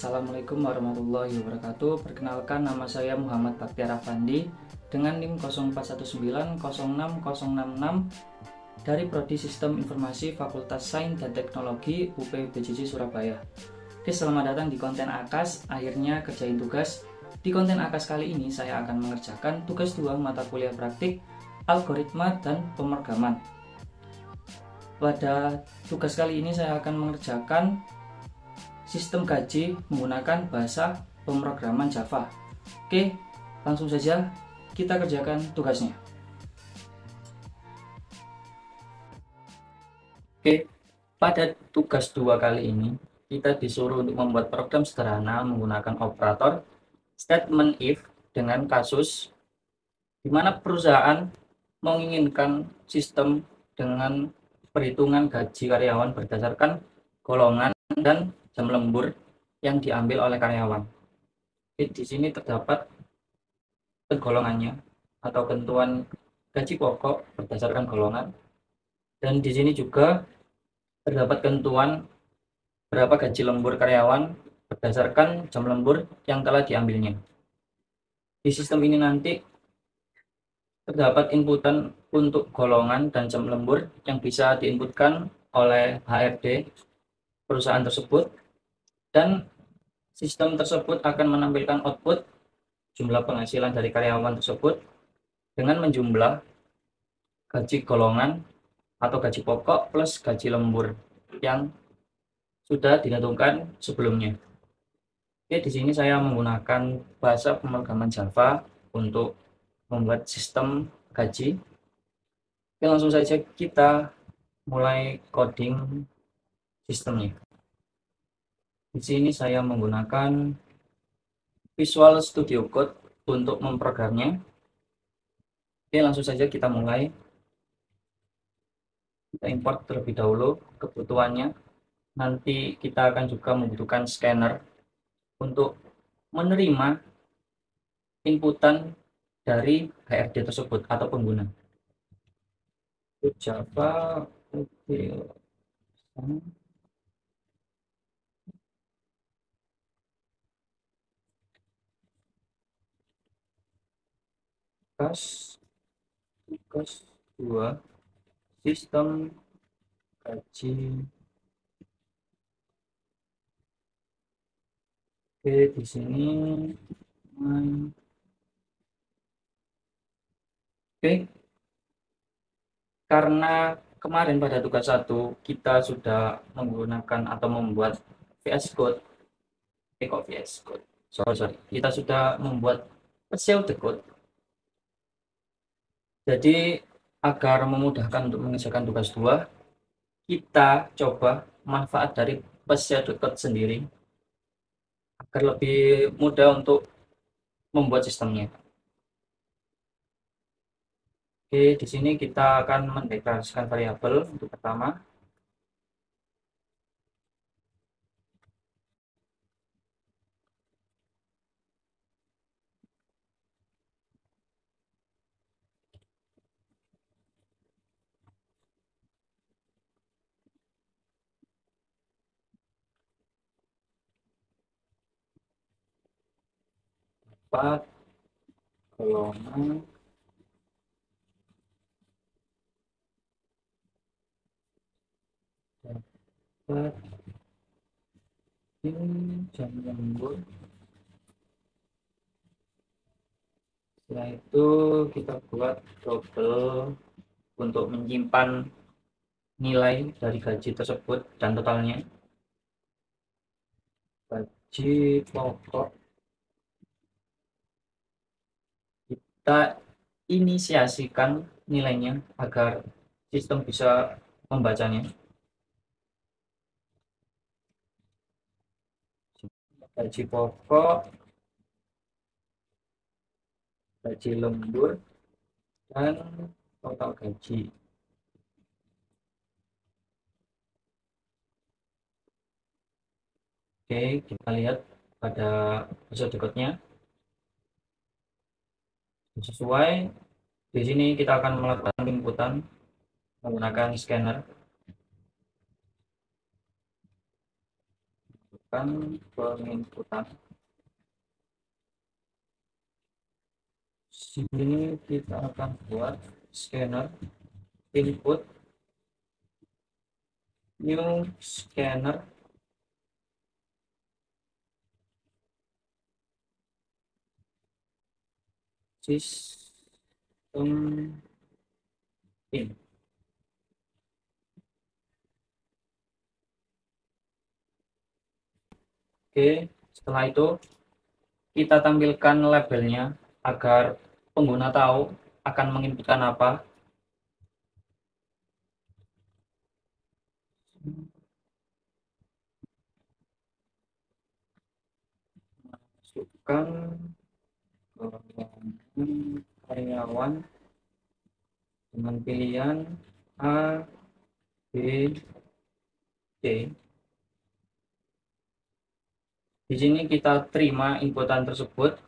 Assalamualaikum warahmatullahi wabarakatuh. Perkenalkan, nama saya Muhammad Baktiar Afandi dengan NIM 0419060066 dari Prodi Sistem Informasi Fakultas Sains dan Teknologi UPBJJ Surabaya. Oke, selamat datang di konten AKAS. Akhirnya kerjain tugas. Di konten AKAS kali ini saya akan mengerjakan tugas 2 mata kuliah praktik algoritma dan pemrograman. Pada tugas kali ini saya akan mengerjakan sistem gaji menggunakan bahasa pemrograman Java. Oke, langsung saja kita kerjakan tugasnya. Oke, pada tugas 2 kali ini kita disuruh untuk membuat program sederhana menggunakan operator statement if dengan kasus di mana perusahaan menginginkan sistem dengan perhitungan gaji karyawan berdasarkan golongan dan jam lembur yang diambil oleh karyawan. Di sini terdapat golongannya atau tentuan gaji pokok berdasarkan golongan, dan di sini juga terdapat tentuan berapa gaji lembur karyawan berdasarkan jam lembur yang telah diambilnya. Di sistem ini nanti terdapat inputan untuk golongan dan jam lembur yang bisa diinputkan oleh HRD perusahaan tersebut, dan sistem tersebut akan menampilkan output jumlah penghasilan dari karyawan tersebut dengan menjumlah gaji golongan atau gaji pokok plus gaji lembur yang sudah ditentukan sebelumnya. Oke, di sini saya menggunakan bahasa pemrograman Java untuk membuat sistem gaji. Oke, langsung saja kita mulai coding sistemnya. Di sini saya menggunakan Visual Studio Code untuk memprogramnya. Oke, langsung saja kita mulai. Kita import terlebih dahulu kebutuhannya. Nanti kita akan juga membutuhkan scanner untuk menerima inputan dari HRD tersebut atau pengguna. Java, oke. Tugas 2 sistem gaji. Oke, di sini oke, karena kemarin pada tugas 1 kita sudah menggunakan atau membuat VS Code, kita sudah membuat pseudocode. Jadi agar memudahkan untuk mengerjakan tugas 2, kita coba manfaat dari pseudocode sendiri agar lebih mudah untuk membuat sistemnya. Oke, di sini kita akan mendeklarasikan variabel untuk pertama. Golongan dapat jam lembur. Setelah itu kita buat double untuk menyimpan nilai dari gaji tersebut dan totalnya. Gaji pokok kita inisiasikan nilainya agar sistem bisa membacanya. Gaji pokok, gaji lembur, dan total gaji. Oke, kita lihat pada pseudocode-nya. Sesuai, di sini kita akan melakukan inputan menggunakan scanner. kan penginputan. Sini kita akan buat scanner input new scanner system in. Oke, setelah itu kita tampilkan labelnya agar pengguna tahu akan menginputkan apa. Masukkan karyawan dengan pilihan A, B, C. Di sini kita terima inputan tersebut.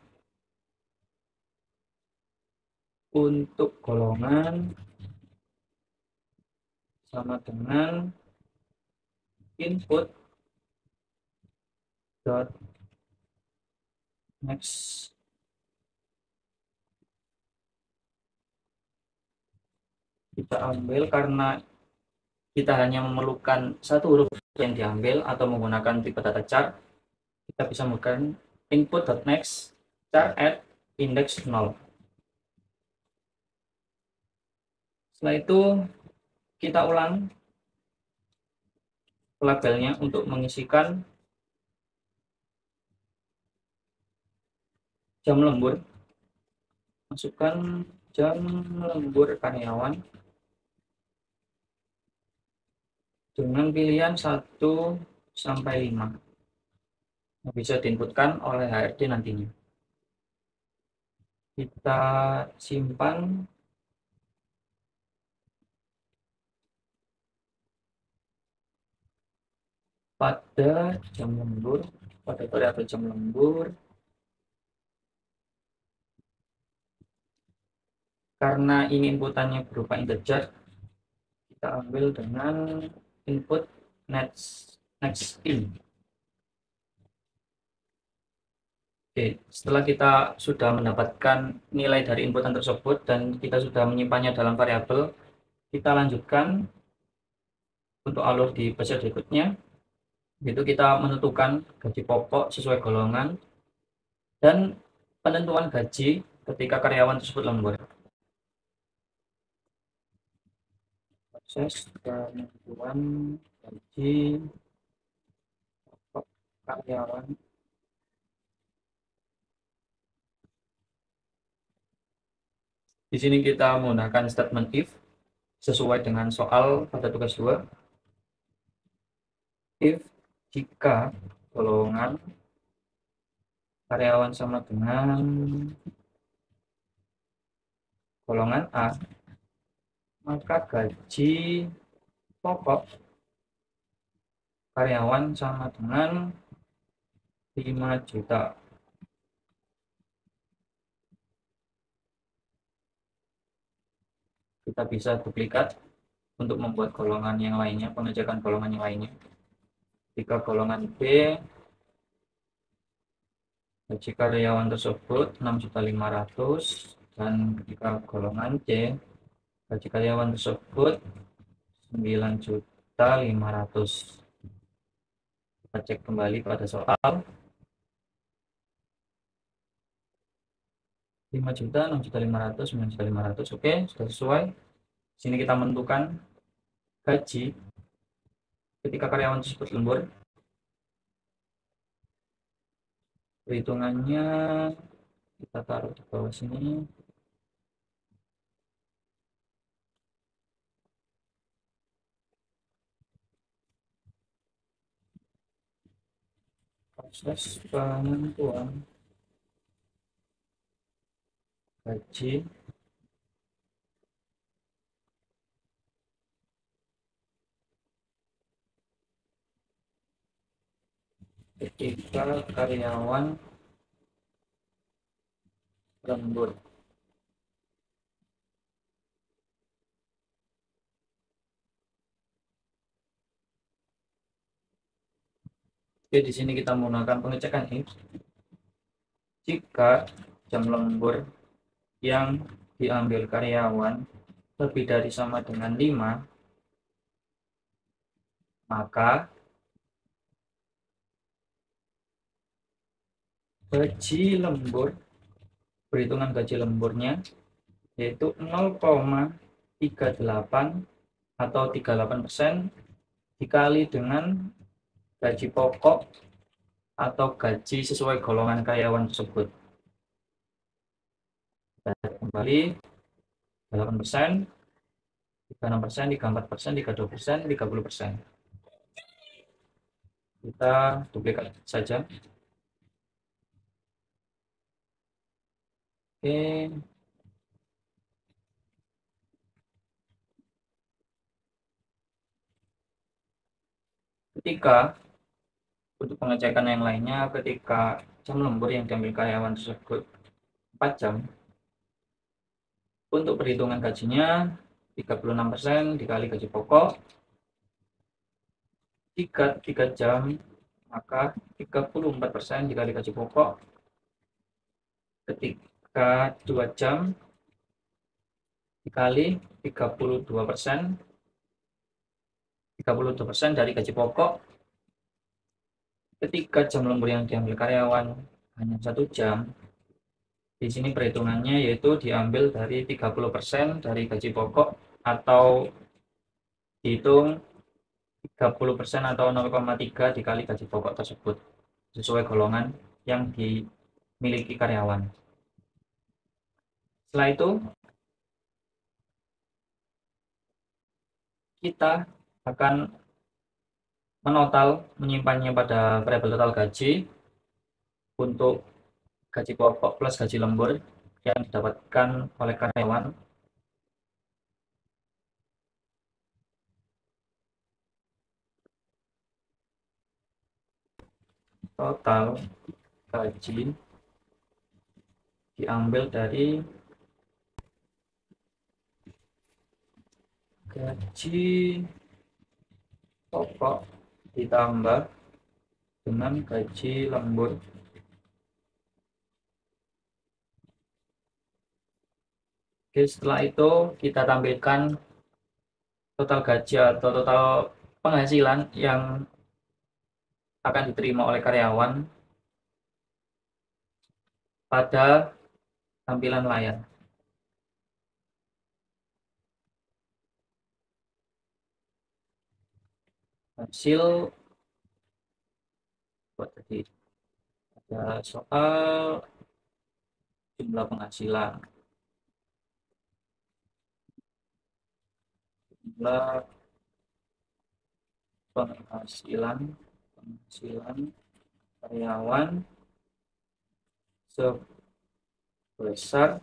Untuk golongan sama dengan input dot next. Kita ambil karena kita hanya memerlukan satu huruf yang diambil atau menggunakan tipe data char, kita bisa menggunakan input.next char at index 0. Setelah itu kita ulang labelnya untuk mengisikan jam lembur. Masukkan jam lembur karyawan dengan pilihan 1 sampai 5 yang bisa diinputkan oleh HRD nantinya. Kita simpan. Pada jam lembur, pada variabel jam lembur, karena ini inputannya berupa integer, kita ambil dengan input next in. Oke, setelah kita sudah mendapatkan nilai dari inputan tersebut dan kita sudah menyimpannya dalam variabel, kita lanjutkan untuk alur di page berikutnya, yaitu kita menentukan gaji pokok sesuai golongan dan penentuan gaji ketika karyawan tersebut lembur. Proses penentuan gaji pokok karyawan. Di sini kita menggunakan statement if sesuai dengan soal pada tugas 2. If jika golongan karyawan sama dengan golongan A, maka gaji pokok karyawan sama dengan 5 juta. Kita bisa duplikat untuk membuat golongan yang lainnya, pengejakan golongan yang lainnya. Jika golongan B, gaji karyawan tersebut 6.500.000 dan ketika golongan C, gaji karyawan tersebut 9.500.000. Kita cek kembali pada soal. 5 juta, 6.500.000, 9.500.000. Oke, sudah sesuai. Sini kita menentukan gaji ketika karyawan tersebut lembur. Perhitungannya kita taruh di bawah sini. Proses penentuan gaji ketika karyawan lembur. Oke, di sini kita menggunakan pengecekan if jika jam lembur yang diambil karyawan lebih dari sama dengan 5, maka gaji lembur, perhitungan gaji lemburnya yaitu 0,38 atau 38% dikali dengan gaji pokok atau gaji sesuai golongan karyawan tersebut. Kembali 8%, 36%, 34%, 32%, 30%. Kita duplikat saja. Oke. Ketika untuk pengecekan yang lainnya, ketika jam lembur yang diambil karyawan tersebut 4 jam, untuk perhitungan gajinya 36% dikali gaji pokok, jika 3 jam maka 34% dikali gaji pokok, ketika 2 jam dikali 32%, 32% dari gaji pokok, ketika jam lembur yang diambil karyawan hanya 1 jam, di sini perhitungannya yaitu diambil dari 30% dari gaji pokok atau dihitung 30% atau 0,3 dikali gaji pokok tersebut sesuai golongan yang dimiliki karyawan. Setelah itu kita akan menyimpannya pada variabel total gaji untuk gaji pokok plus gaji lembur yang didapatkan oleh karyawan. Total gaji diambil dari gaji pokok ditambah dengan gaji lembur. Oke, setelah itu kita tampilkan total gaji atau total penghasilan yang akan diterima oleh karyawan pada tampilan layar. Hasil buat tadi ada soal jumlah penghasilan, jumlah penghasilan karyawan sebesar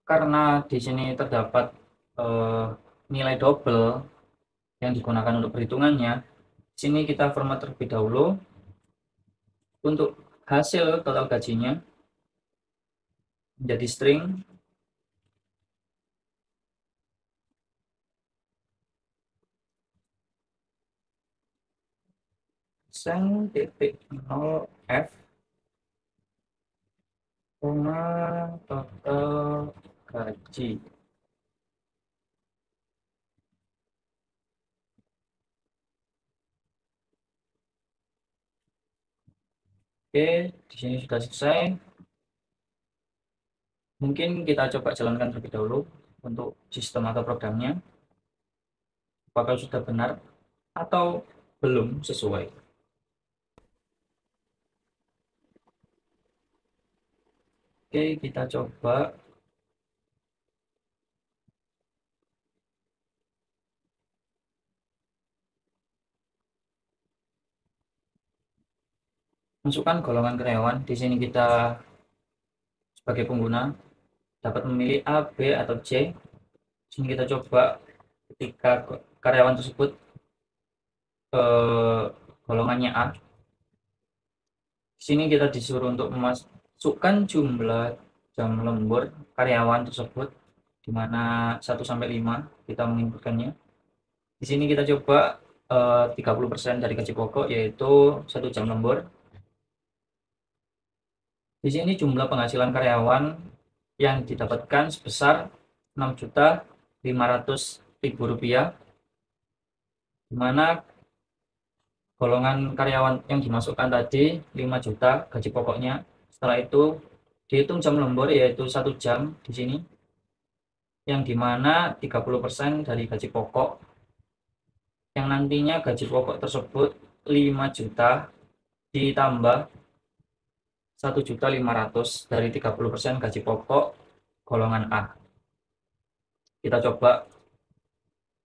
karena di sini terdapat nilai double yang digunakan untuk perhitungannya. Di sini kita format terlebih dahulu untuk hasil total gajinya menjadi string %0 f total gaji. Oke, di sini sudah selesai. Mungkin kita coba jalankan terlebih dahulu untuk sistem atau programnya. Apakah sudah benar atau belum sesuai. Oke, kita coba. Masukkan golongan karyawan. Di sini kita sebagai pengguna dapat memilih A, B, atau C. Di sini kita coba ketika karyawan tersebut golongannya A. Di sini kita disuruh untuk memasukkan jumlah jam lembur karyawan tersebut di mana 1 sampai 5 kita menginputkannya. Di sini kita coba 30% dari gaji pokok, yaitu 1 jam lembur. Di sini jumlah penghasilan karyawan yang didapatkan sebesar Rp6.500.000, di mana golongan karyawan yang dimasukkan tadi 5 juta gaji pokoknya. Setelah itu dihitung jam lembur, yaitu 1 jam di sini, yang dimana 30% dari gaji pokok, yang nantinya gaji pokok tersebut 5 juta ditambah 1.500.000 dari 30% gaji pokok golongan A. Kita coba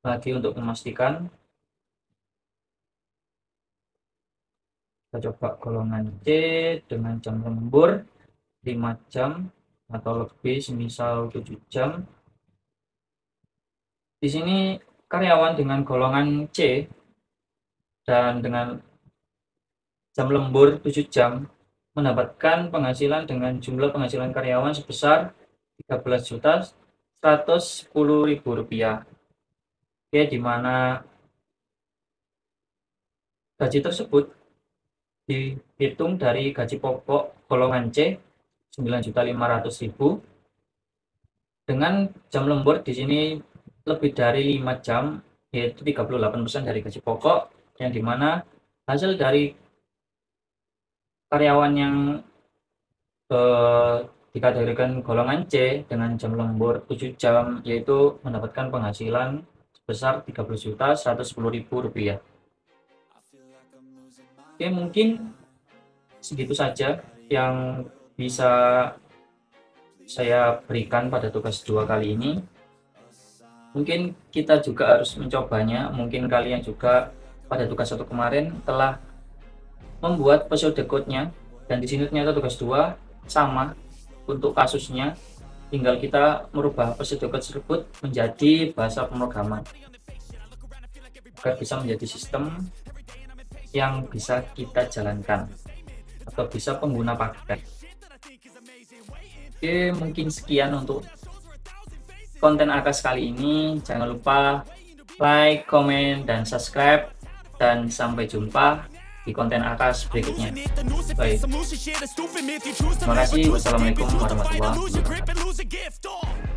lagi untuk memastikan. Kita coba golongan C dengan jam lembur 5 jam atau lebih, semisal 7 jam. Di sini karyawan dengan golongan C dan dengan jam lembur 7 jam mendapatkan penghasilan dengan jumlah penghasilan karyawan sebesar Rp13.110.000. Oke, di mana gaji tersebut dihitung dari gaji pokok golongan C 9.500.000 dengan jam lembur di sini lebih dari 5 jam, yaitu 38% dari gaji pokok, yang dimana hasil dari karyawan yang dikategorikan golongan C dengan jam lembur 7 jam yaitu mendapatkan penghasilan sebesar Rp30.110.000. Oke, mungkin segitu saja yang bisa saya berikan pada tugas 2 kali ini. Mungkin kita juga harus mencobanya. Mungkin kalian juga pada tugas 1 kemarin telah membuat episode code-nya, dan di sini ternyata tugas 2 sama untuk kasusnya, tinggal kita merubah episode code tersebut menjadi bahasa pemrograman agar bisa menjadi sistem yang bisa kita jalankan atau bisa pengguna pakai. Oke, mungkin sekian untuk konten AKAS kali ini. Jangan lupa like, comment, dan subscribe, dan sampai jumpa di konten AKAS berikutnya. Bye. Terima kasih. Wassalamualaikum warahmatullahi wabarakatuh.